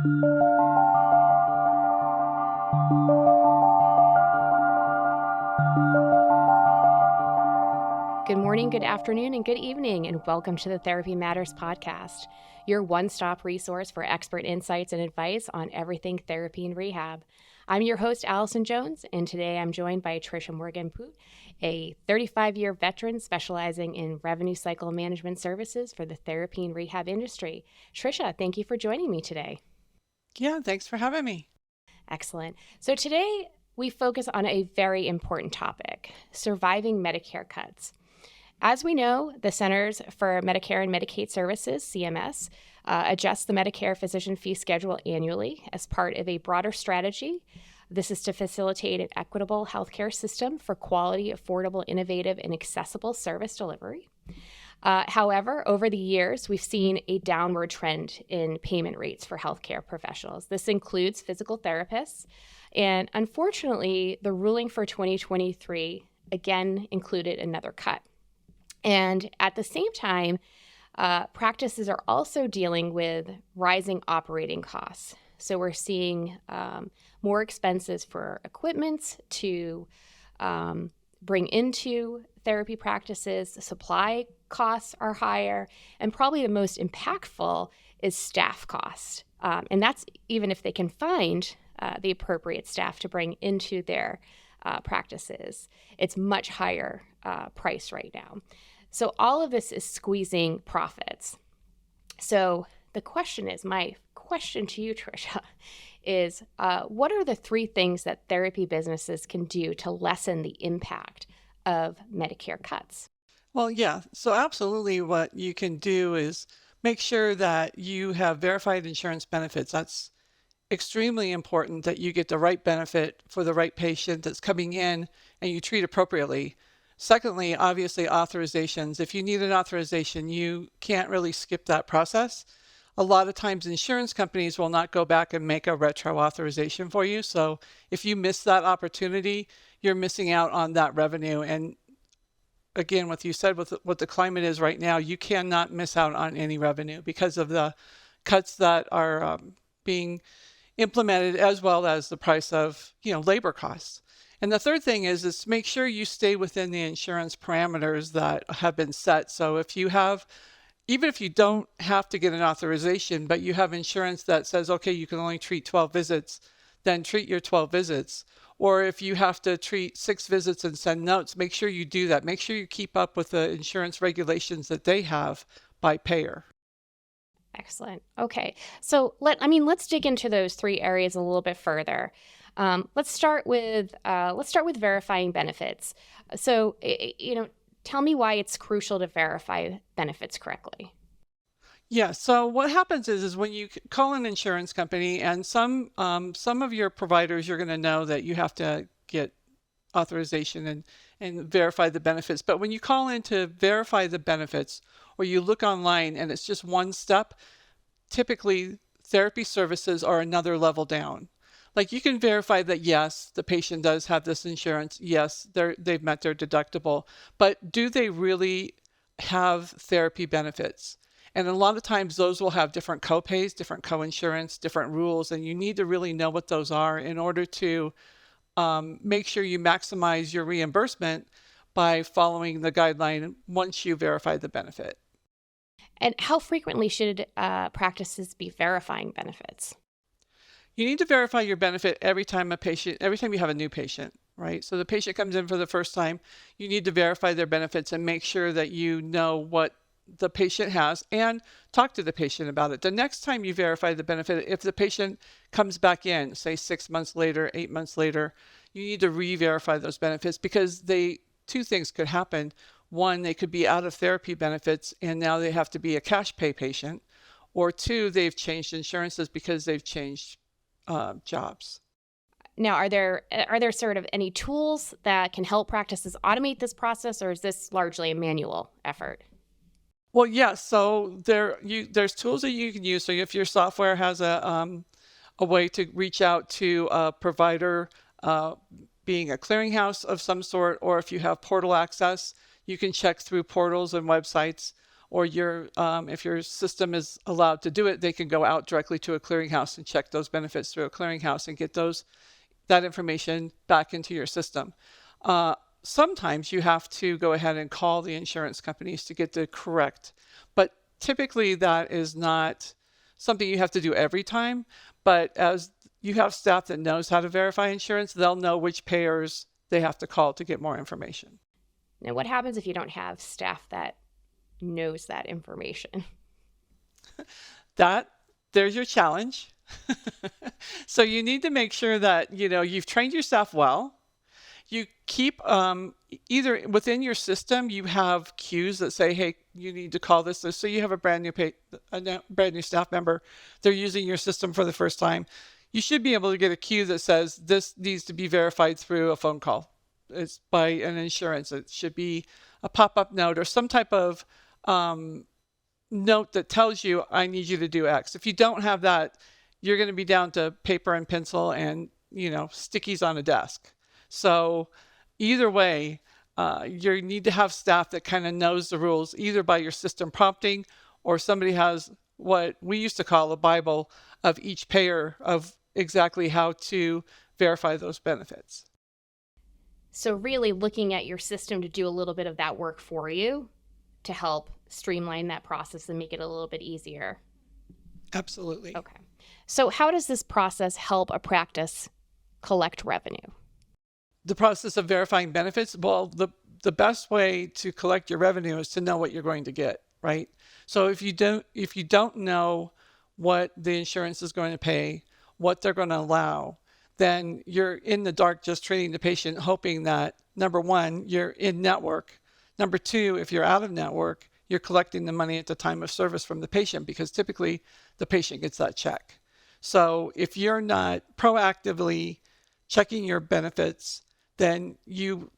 Good morning, good afternoon, and good evening, and welcome to the Therapy Matters podcast, your one-stop resource for expert insights and advice on everything therapy and rehab. I'm your host, Allison Jones, and today I'm joined by Tricia Morgan-Putt, a 35-year veteran specializing in revenue cycle management services for the therapy and rehab industry. Tricia, thank you for joining me today. Yeah, thanks for having me. Excellent. So today we focus on a very important topic, surviving Medicare cuts. As we know, the Centers for Medicare and Medicaid Services, CMS, adjusts the Medicare physician fee schedule annually as part of a broader strategy. This is to facilitate an equitable healthcare system for quality, affordable, innovative, and accessible service delivery. However, over the years, we've seen a downward trend in payment rates for healthcare professionals. This includes physical therapists. And unfortunately, the ruling for 2023 again included another cut. And at the same time, practices are also dealing with rising operating costs. So we're seeing more expenses for equipment to bring into therapy practices. Supply costs are higher. And probably the most impactful is staff cost. And that's even if they can find the appropriate staff to bring into their practices. It's much higher price right now. So all of this is squeezing profits. So the question is, my question to you, Tricia, is what are the three things that therapy businesses can do to lessen the impact of Medicare cuts? Well, yeah, so absolutely what you can do is make sure that you have verified insurance benefits. That's extremely important that you get the right benefit for the right patient that's coming in and you treat appropriately. Secondly, obviously, authorizations. If you need an authorization, you can't really skip that process. A lot of times insurance companies will not go back and make a retro authorization for you. So if you miss that opportunity, you're missing out on that revenue. And again, what you said with what the climate is right now, you cannot miss out on any revenue because of the cuts that are being implemented, as well as the price of labor costs. And the third thing is make sure you stay within the insurance parameters that have been set. So if you have, even if you don't have to get an authorization, but you have insurance that says, okay, you can only treat 12 visits, then treat your 12 visits. Or if you have to treat 6 visits and send notes, make sure you do that. Make sure you keep up with the insurance regulations that they have by payer. Excellent. Okay. So let's dig into those three areas a little bit further. Let's start with verifying benefits. So, tell me why it's crucial to verify benefits correctly. Yeah. So what happens is when you call an insurance company, and some of your providers, you're going to know that you have to get authorization and verify the benefits. But when you call in to verify the benefits, or you look online and it's just one step, typically therapy services are another level down. Like you can verify that, yes, the patient does have this insurance. Yes, they've met their deductible, but do they really have therapy benefits? And a lot of times those will have different copays, different co-insurance, different rules, and you need to really know what those are in order to make sure you maximize your reimbursement by following the guideline once you verify the benefit. And how frequently should practices be verifying benefits? You need to verify your benefit every time you have a new patient, right? So the patient comes in for the first time, you need to verify their benefits and make sure that you know what the patient has and talk to the patient about it. The next time you verify the benefit, if the patient comes back in, say 6 months later, 8 months later, you need to re-verify those benefits because two things could happen. One, they could be out of therapy benefits and now they have to be a cash pay patient. Or two, they've changed insurances because they've changed jobs. Now, are there sort of any tools that can help practices automate this process, or is this largely a manual effort? Well, yes. So there's tools that you can use. So if your software has a way to reach out to a provider, being a clearinghouse of some sort, or if you have portal access, you can check through portals and websites. or if your system is allowed to do it, they can go out directly to a clearinghouse and check those benefits through a clearinghouse and get that information back into your system. Sometimes you have to go ahead and call the insurance companies to get the correct, but typically that is not something you have to do every time. But as you have staff that knows how to verify insurance, they'll know which payers they have to call to get more information. Now, what happens if you don't have staff that knows that information? There's your challenge. So you need to make sure that, you've trained your staff well. You keep either within your system, you have queues that say, hey, you need to call this. So you have a brand new staff member. They're using your system for the first time. You should be able to get a queue that says this needs to be verified through a phone call. It's by an insurance. It should be a pop-up note or some type of note that tells you, I need you to do X. If you don't have that, you're going to be down to paper and pencil and, stickies on a desk. So either way, you need to have staff that kind of knows the rules, either by your system prompting or somebody has what we used to call a Bible of each payer of exactly how to verify those benefits. So really looking at your system to do a little bit of that work for you to help streamline that process and make it a little bit easier. Absolutely. Okay. So how does this process help a practice collect revenue? The process of verifying benefits, well, the best way to collect your revenue is to know what you're going to get, right? So if you don't know what the insurance is going to pay, what they're going to allow, then you're in the dark just treating the patient, hoping that, number one, you're in network. Number two, if you're out of network, you're collecting the money at the time of service from the patient because typically the patient gets that check. So if you're not proactively checking your benefits, then you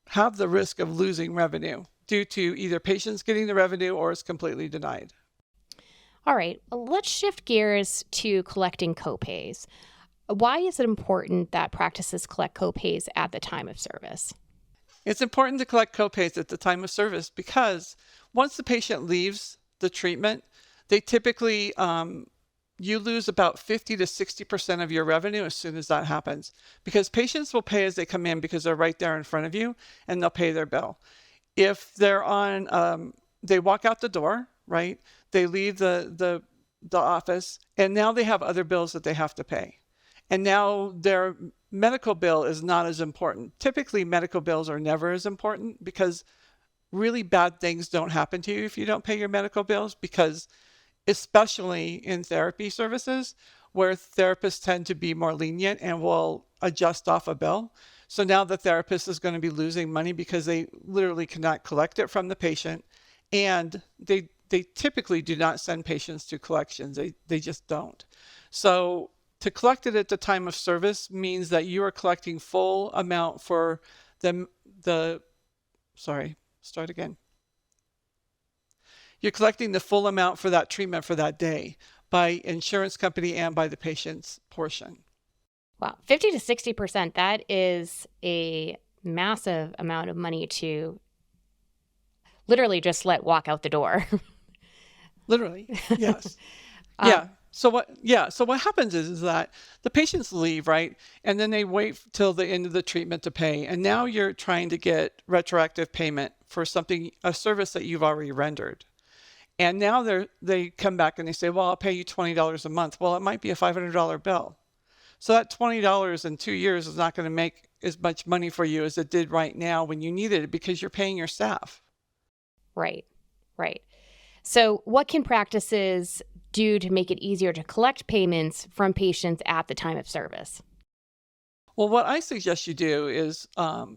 have the risk of losing revenue due to either patients getting the revenue or it's completely denied. All right, let's shift gears to collecting copays. Why is it important that practices collect copays at the time of service? It's important to collect copays at the time of service because once the patient leaves the treatment, they typically, you lose about 50 to 60% of your revenue as soon as that happens because patients will pay as they come in because they're right there in front of you and they'll pay their bill. If they're on, they walk out the door, right? They leave the office and now they have other bills that they have to pay. And now their medical bill is not as important. Typically, medical bills are never as important because really bad things don't happen to you if you don't pay your medical bills, because especially in therapy services where therapists tend to be more lenient and will adjust off a bill. So now the therapist is going to be losing money because they literally cannot collect it from the patient. And they typically do not send patients to collections. They just don't. So to collect it at the time of service means that you are collecting full amount for You're collecting the full amount for that treatment for that day by insurance company and by the patient's portion. Wow, 50 to 60%, that is a massive amount of money to literally just let walk out the door. Literally, yes. Yeah. So what happens is that the patients leave, right? And then they wait till the end of the treatment to pay. And now you're trying to get retroactive payment for a service that you've already rendered. And now they come back and they say, well, I'll pay you $20 a month. Well, it might be a $500 bill. So that $20 in 2 years is not going to make as much money for you as it did right now when you needed it because you're paying your staff. Right. So what can practices do to make it easier to collect payments from patients at the time of service? Well, what I suggest you do is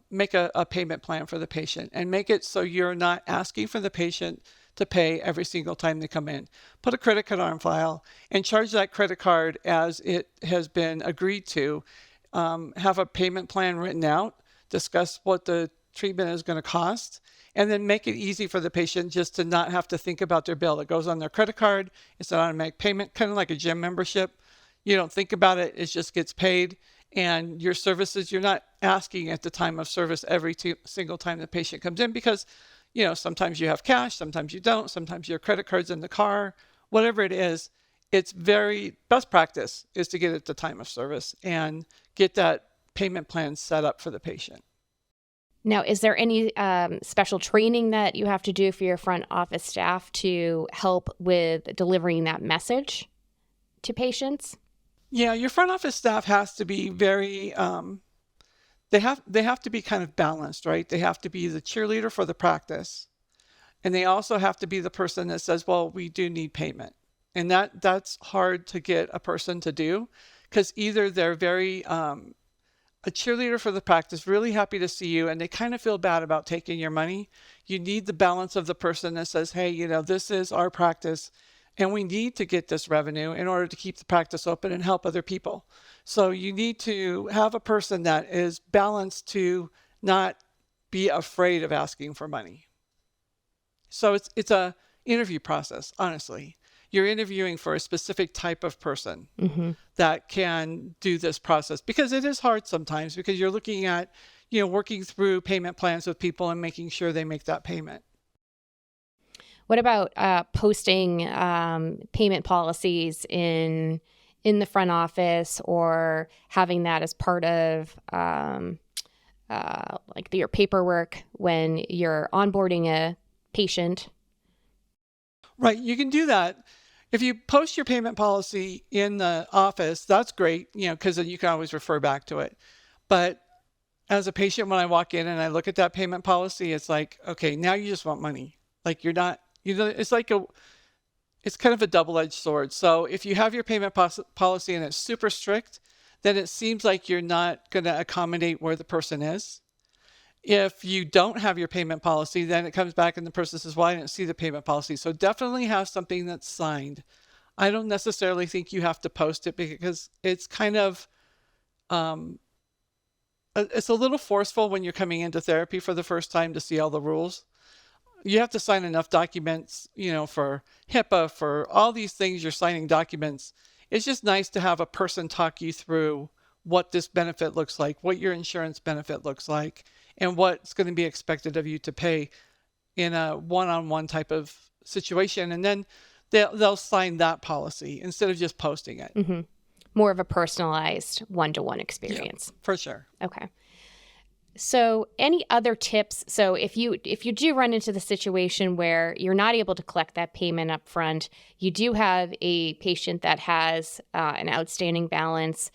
make a payment plan for the patient and make it so you're not asking for the patient to pay every single time they come in. Put a credit card on file and charge that credit card as it has been agreed to. Have a payment plan written out, discuss what the treatment is going to cost, and then make it easy for the patient just to not have to think about their bill. It goes on their credit card. It's an automatic payment, kind of like a gym membership. You don't think about it. It just gets paid. And your services, you're not asking at the time of service every single time the patient comes in because sometimes you have cash, sometimes you don't, sometimes your credit card's in the car, whatever it is. It's very best practice is to get it to time of service and get that payment plan set up for the patient. Now, is there any special training that you have to do for your front office staff to help with delivering that message to patients? Yeah, your front office staff has to be very, they have to be kind of balanced, right? They have to be the cheerleader for the practice. And they also have to be the person that says, well, we do need payment. And that's hard to get a person to do, because either they're very, a cheerleader for the practice, really happy to see you, and they kind of feel bad about taking your money. You need the balance of the person that says, hey, this is our practice and we need to get this revenue in order to keep the practice open and help other people. So you need to have a person that is balanced to not be afraid of asking for money. So it's a interview process, honestly. You're interviewing for a specific type of person that can do this process, because it is hard sometimes, because you're looking at, working through payment plans with people and making sure they make that payment. What about posting payment policies in the front office, or having that as part of like your paperwork when you're onboarding a patient? Right, you can do that. If you post your payment policy in the office, that's great, because then you can always refer back to it. But as a patient, when I walk in and I look at that payment policy, it's like, okay, now you just want money. Like you're not, it's like it's kind of a double-edged sword. So if you have your payment policy and it's super strict, then it seems like you're not going to accommodate where the person is. If you don't have your payment policy, then it comes back and the person says, well, I didn't see the payment policy. So definitely have something that's signed. I don't necessarily think you have to post it, because it's kind of, it's a little forceful when you're coming into therapy for the first time to see all the rules. You have to sign enough documents, for HIPAA, for all these things, you're signing documents. It's just nice to have a person talk you through what this benefit looks like, what your insurance benefit looks like, and what's going to be expected of you to pay in a one-on-one type of situation. And then they'll sign that policy instead of just posting it. Mm-hmm. More of a personalized one-to-one experience. Yeah, for sure. Okay. So any other tips? So if you do run into the situation where you're not able to collect that payment up front, you do have a patient that has an outstanding balance,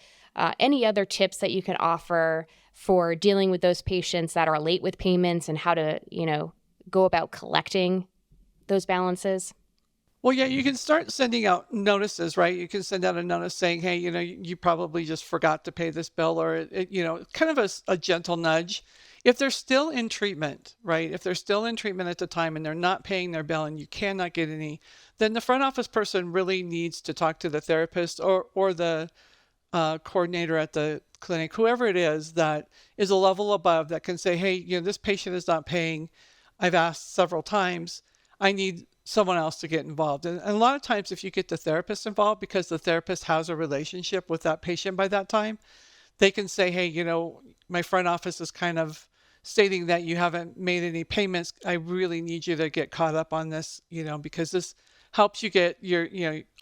any other tips that you can offer for dealing with those patients that are late with payments and how to, go about collecting those balances? Well, yeah, you can start sending out notices, right? You can send out a notice saying, hey, you probably just forgot to pay this bill, or, kind of a gentle nudge. If they're still in treatment, right? If they're still in treatment at the time and they're not paying their bill and you cannot get any, then the front office person really needs to talk to the therapist or the coordinator at the clinic, whoever it is that is a level above that can say, hey, this patient is not paying. I've asked several times. I need someone else to get involved. And a lot of times if you get the therapist involved, because the therapist has a relationship with that patient by that time, they can say, hey, my front office is kind of stating that you haven't made any payments. I really need you to get caught up on this, because this helps you get your,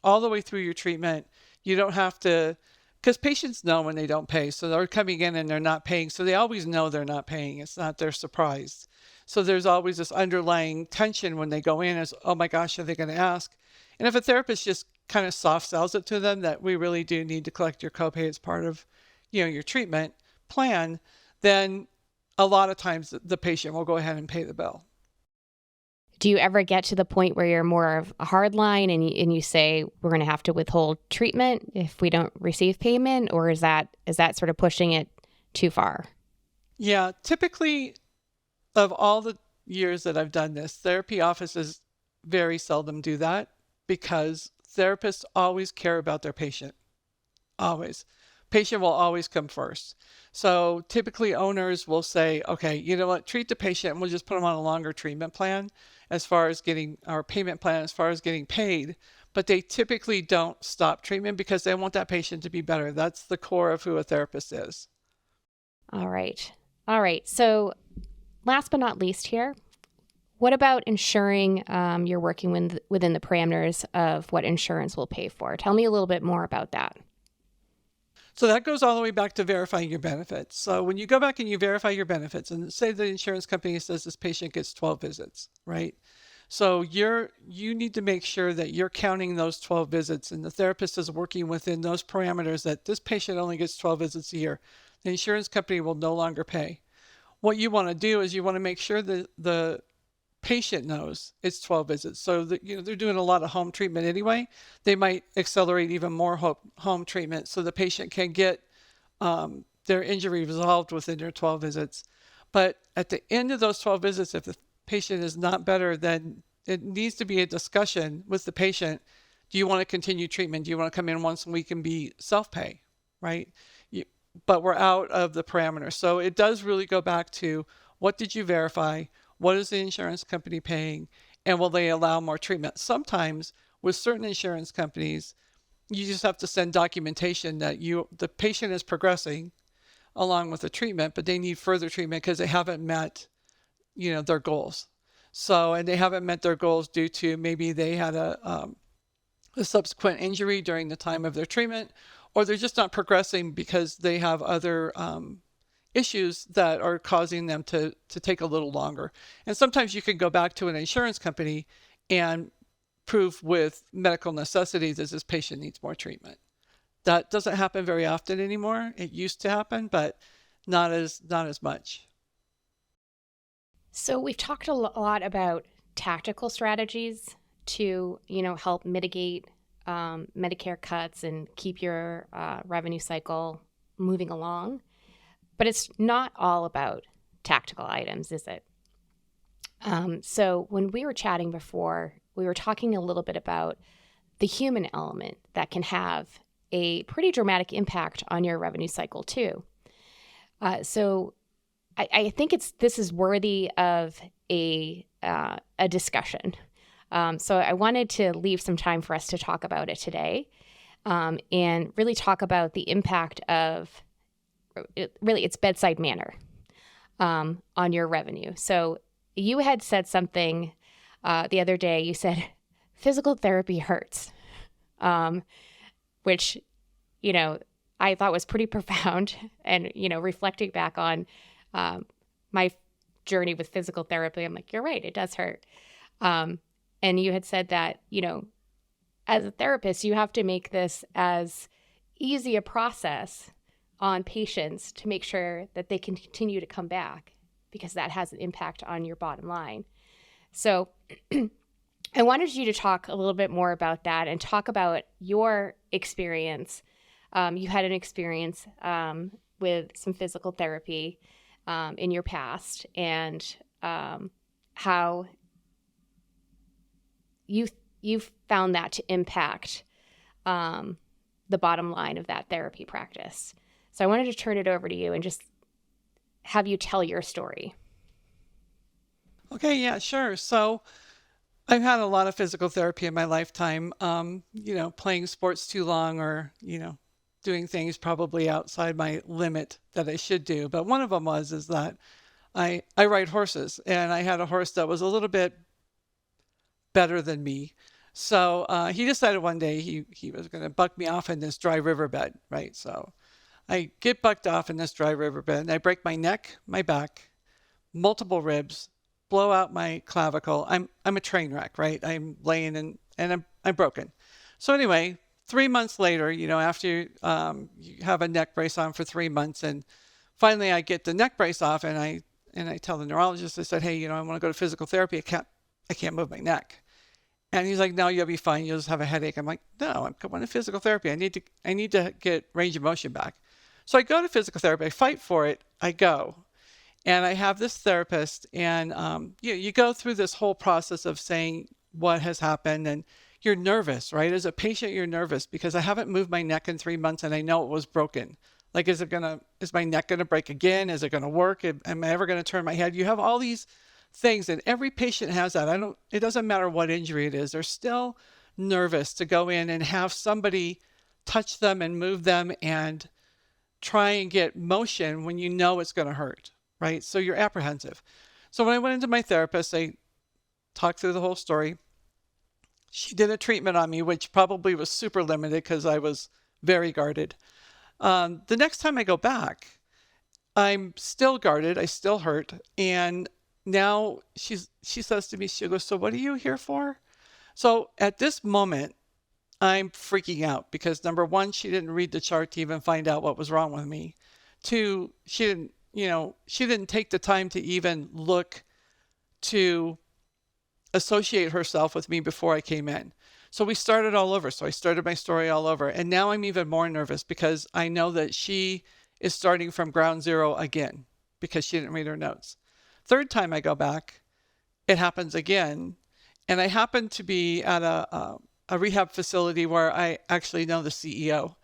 all the way through your treatment. You don't have to, because patients know when they don't pay. So they're coming in and they're not paying. So they always know they're not paying. It's not their surprise. So there's always this underlying tension when they go in as, oh my gosh, are they going to ask? And if a therapist just kind of soft sells it to them that we really do need to collect your copay as part of, your treatment plan, then a lot of times the patient will go ahead and pay the bill. Do you ever get to the point where you're more of a hard line and you say we're going to have to withhold treatment if we don't receive payment, or is that sort of pushing it too far? Yeah, typically, of all the years that I've done this, therapy offices very seldom do that, because therapists always care about their patient. Always. Patient will always come first. So typically owners will say, okay, you know what, treat the patient and we'll just put them on a longer treatment plan as far as getting our payment plan, as far as getting paid. But they typically don't stop treatment because they want that patient to be better. That's the core of who a therapist is. All right. So last but not least here, what about ensuring you're working within the parameters of what insurance will pay for? Tell me a little bit more about that. So that goes all the way back to verifying your benefits. So when you go back and you verify your benefits, and say the insurance company says this patient gets 12 visits, right? So you need to make sure that you're counting those 12 visits, and the therapist is working within those parameters that this patient only gets 12 visits a year. The insurance company will no longer pay. What you want to do is you want to make sure that the patient knows it's 12 visits. So that, they're doing a lot of home treatment anyway. They might accelerate even more home treatment so the patient can get their injury resolved within their 12 visits. But at the end of those 12 visits, if the patient is not better, then it needs to be a discussion with the patient. Do you want to continue treatment? Do you want to come in once a week and be self-pay, right? But we're out of the parameters. So it does really go back to, what did you verify? What is the insurance company paying? And will they allow more treatment? Sometimes with certain insurance companies, you just have to send documentation that the patient is progressing along with the treatment, but they need further treatment because they haven't met, their goals. So, and they haven't met their goals due to maybe they had a subsequent injury during the time of their treatment, or they're just not progressing because they have other issues that are causing them to take a little longer. And sometimes you can go back to an insurance company and prove with medical necessities that this patient needs more treatment. That doesn't happen very often anymore. It used to happen, but not as much. So we've talked a lot about tactical strategies to, help mitigate Medicare cuts and keep your revenue cycle moving along. But it's not all about tactical items, is it? So when we were chatting before, we were talking a little bit about the human element that can have a pretty dramatic impact on your revenue cycle too. So I think this is worthy of a discussion. So I wanted to leave some time for us to talk about it today, and really talk about the impact of its bedside manner on your revenue. So you had said something the other day. You said physical therapy hurts, which, I thought was pretty profound. And, reflecting back on my journey with physical therapy, I'm like, you're right, it does hurt. And you had said that, as a therapist, you have to make this as easy a process on patients to make sure that they can continue to come back, because that has an impact on your bottom line. So I wanted you to talk a little bit more about that and talk about your experience. You had an experience with some physical therapy in your past, and how you found that to impact the bottom line of that therapy practice. So I wanted to turn it over to you and just have you tell your story. Okay, yeah, sure. So I've had a lot of physical therapy in my lifetime, playing sports too long, or, doing things probably outside my limit that I should do. But one of them is that I ride horses, and I had a horse that was a little bit better than me. So he decided one day he was going to buck me off in this dry riverbed, right? So I get bucked off in this dry riverbed, and I break my neck, my back, multiple ribs, blow out my clavicle. I'm a train wreck, right? I'm laying and I'm broken. So anyway, 3 months later, after you have a neck brace on for 3 months, and finally I get the neck brace off, and I tell the neurologist, I said, hey, I want to go to physical therapy. I can't move my neck. And he's like, no, you'll be fine. You'll just have a headache. I'm like, no, I'm going to physical therapy. I need to get range of motion back. So I go to physical therapy. I fight for it. I go. And I have this therapist, and you go through this whole process of saying what has happened, and you're nervous, right? As a patient, you're nervous because I haven't moved my neck in 3 months, and I know it was broken. Like, is my neck going to break again? Is it going to work? Am I ever going to turn my head? You have all these things, and every patient has that. It doesn't matter what injury it is. They're still nervous to go in and have somebody touch them and move them and try and get motion when you know it's going to hurt, right? So you're apprehensive. So when I went into my therapist, I talked through the whole story. She did a treatment on me, which probably was super limited because I was very guarded. The next time I go back, I'm still guarded. I still hurt. And now she says to me, she goes, so what are you here for? So at this moment, I'm freaking out because number one, she didn't read the chart to even find out what was wrong with me. Two, she didn't take the time to even look to associate herself with me before I came in. So we started all over. So I started my story all over. And now I'm even more nervous because I know that she is starting from ground zero again because she didn't read her notes. Third time I go back, it happens again. And I happen to be at a rehab facility where I actually know the CEO.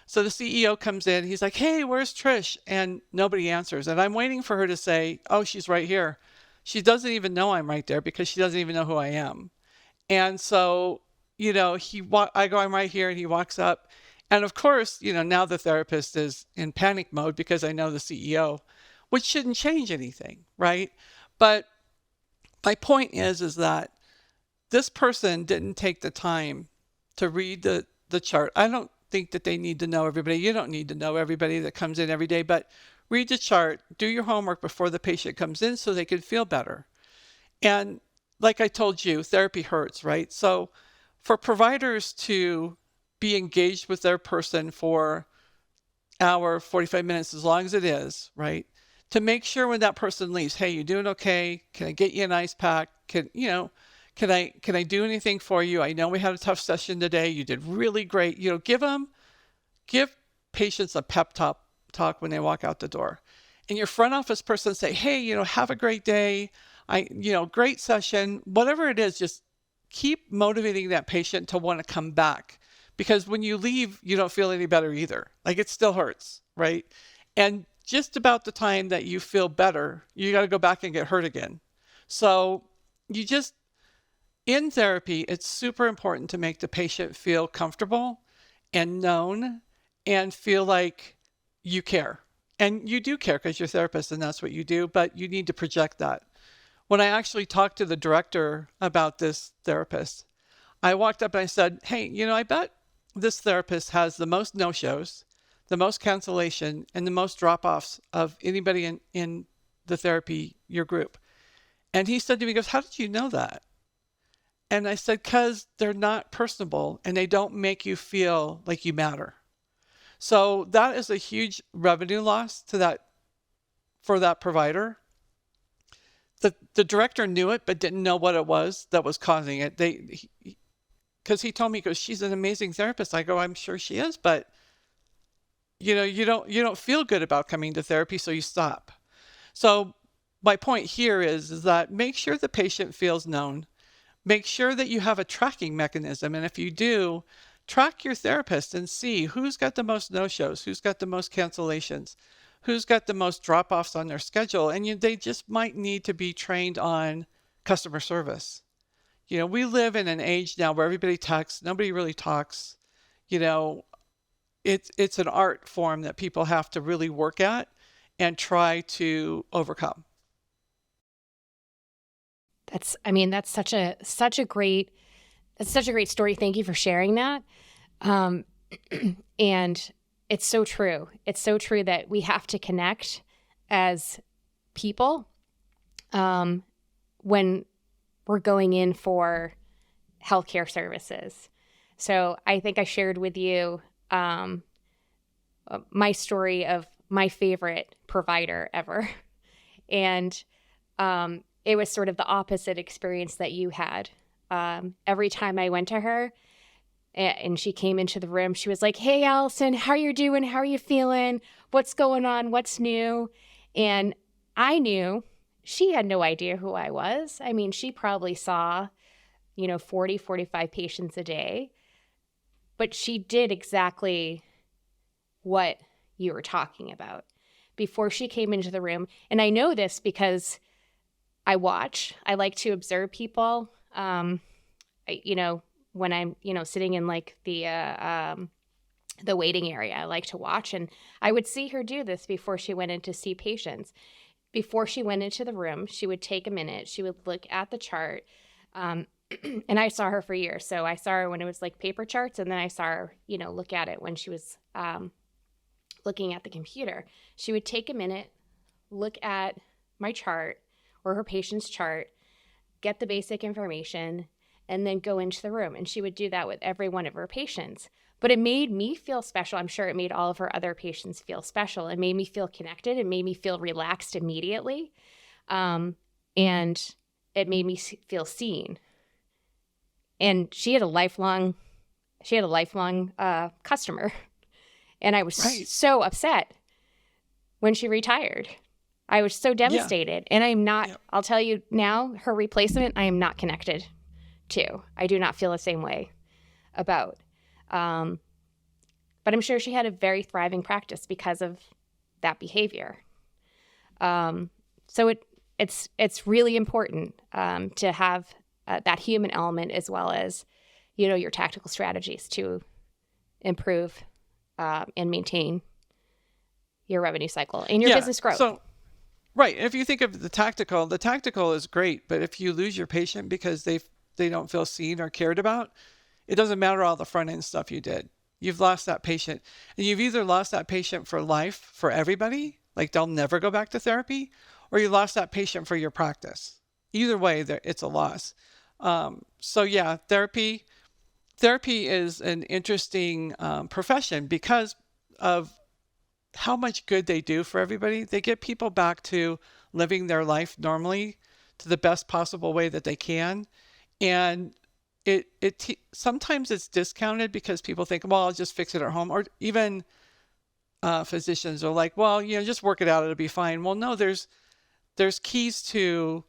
So the CEO comes in, he's like, hey, where's Trish? And nobody answers. And I'm waiting for her to say, oh, she's right here. She doesn't even know I'm right there because she doesn't even know who I am. And so, I go, I'm right here, and he walks up. And of course, now the therapist is in panic mode because I know the CEO, which shouldn't change anything, right? But my point is that this person didn't take the time to read the chart. I don't think that they need to know everybody. You don't need to know everybody that comes in every day, but read the chart, do your homework before the patient comes in so they can feel better. And like I told you, therapy hurts, right? So for providers to be engaged with their person for an hour, 45 minutes, as long as it is, right? To make sure when that person leaves, hey, you doing okay? Can I get you an ice pack? Can I do anything for you? I know we had a tough session today. You did really great. Give patients a pep talk when they walk out the door. And your front office person say, hey, have a great day. Great session. Whatever it is, just keep motivating that patient to want to come back. Because when you leave, you don't feel any better either. Like, it still hurts, right? And just about the time that you feel better, you got to go back and get hurt again. So in therapy, it's super important to make the patient feel comfortable and known and feel like you care. And you do care because you're a therapist and that's what you do, but you need to project that. When I actually talked to the director about this therapist, I walked up and I said, hey, I bet this therapist has the most no-shows, the most cancellation, and the most drop-offs of anybody in the therapy, your group. And he said to me, he goes, how did you know that? And I said, because they're not personable and they don't make you feel like you matter. So that is a huge revenue loss for that provider. The director knew it, but didn't know what it was that was causing it. Because he told me, he goes, she's an amazing therapist. I go, I'm sure she is, but you don't feel good about coming to therapy, so you stop. So my point here is that make sure the patient feels known. Make sure that you have a tracking mechanism. And if you do, track your therapist and see who's got the most no-shows, who's got the most cancellations, who's got the most drop-offs on their schedule. And they just might need to be trained on customer service. We live in an age now where everybody texts, nobody really talks. It's an art form that people have to really work at and try to overcome. That's such a great story. Thank you for sharing that. And it's so true. It's so true that we have to connect as people when we're going in for healthcare services. So I think I shared with you my story of my favorite provider ever. And it was sort of the opposite experience that you had. Every time I went to her and she came into the room, she was like, hey, Allison, how are you doing? How are you feeling? What's going on? What's new? And I knew she had no idea who I was. I mean, she probably saw, 40, 45 patients a day, but she did exactly what you were talking about before she came into the room. And I know this because I like to observe people, when I'm, sitting in like the waiting area. I like to watch, and I would see her do this before she went in to see patients. Before she went into the room, she would take a minute. She would look at the chart. And I saw her for years. So I saw her when it was like paper charts, and then I saw her, look at it when she was looking at the computer. She would take a minute, look at my chart or her patient's chart, get the basic information, and then go into the room. And she would do that with every one of her patients. But it made me feel special. I'm sure it made all of her other patients feel special. It made me feel connected. It made me feel relaxed immediately. And it made me feel seen. And she had a lifelong customer. And I was so upset when she retired. I was so devastated. And I'm not, I'll tell you now, her replacement, I am not connected to. I do not feel the same way about. But I'm sure she had a very thriving practice because of that behavior. So it's really important to have that human element as well as, your tactical strategies to improve and maintain your revenue cycle and your business growth. So, right. If you think of the tactical is great, but if you lose your patient because they don't feel seen or cared about, it doesn't matter all the front end stuff you did. You've lost that patient, and you've either lost that patient for life for everybody, like they'll never go back to therapy, or you lost that patient for your practice. Either way, it's a loss. Therapy is an interesting profession because of how much good they do for everybody. They get people back to living their life normally to the best possible way that they can. And sometimes it's discounted because people think, well, I'll just fix it at home. Or even physicians are like, well, just work it out. It'll be fine. Well, no, there's keys to,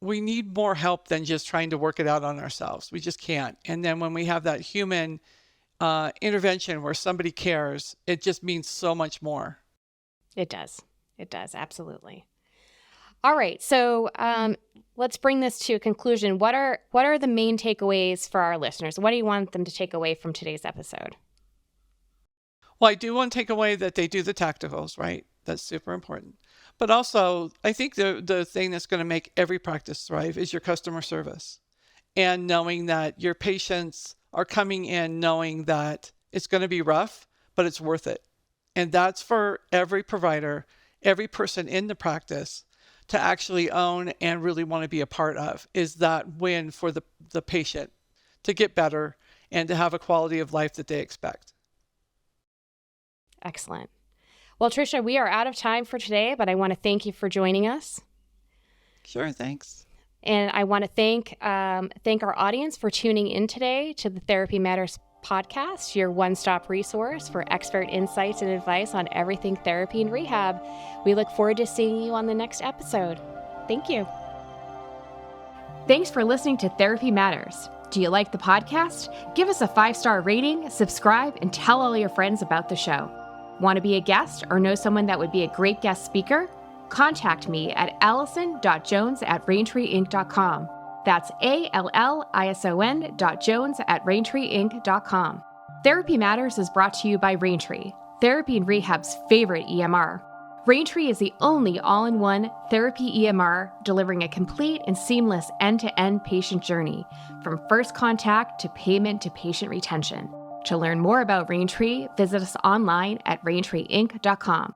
we need more help than just trying to work it out on ourselves. We just can't. And then when we have that human intervention where somebody cares, it just means so much more. It does. Absolutely. All right. So let's bring this to a conclusion. What are the main takeaways for our listeners? What do you want them to take away from today's episode? Well, I do want to take away that they do the tacticals, right? That's super important. But also, I think the thing that's going to make every practice thrive is your customer service. And knowing that your patients are coming in knowing that it's going to be rough, but it's worth it. And that's for every provider, every person in the practice to actually own and really want to be a part of, is that win for the patient to get better and to have a quality of life that they expect. Excellent. Well, Tricia, we are out of time for today, but I want to thank you for joining us. Sure, thanks. And I want to thank our audience for tuning in today to the Therapy Matters podcast, your one-stop resource for expert insights and advice on everything therapy and rehab. We look forward to seeing you on the next episode. Thank you. Thanks for listening to Therapy Matters. Do you like the podcast? Give us a 5-star rating, subscribe, and tell all your friends about the show. Want to be a guest or know someone that would be a great guest speaker? Contact me at allison.jones@raintreeinc.com. That's allison.jones@raintreeinc.com. Therapy Matters is brought to you by Raintree, therapy and rehab's favorite EMR. Raintree is the only all-in-one therapy EMR delivering a complete and seamless end-to-end patient journey, from first contact to payment to patient retention. To learn more about Raintree, visit us online at raintreeinc.com.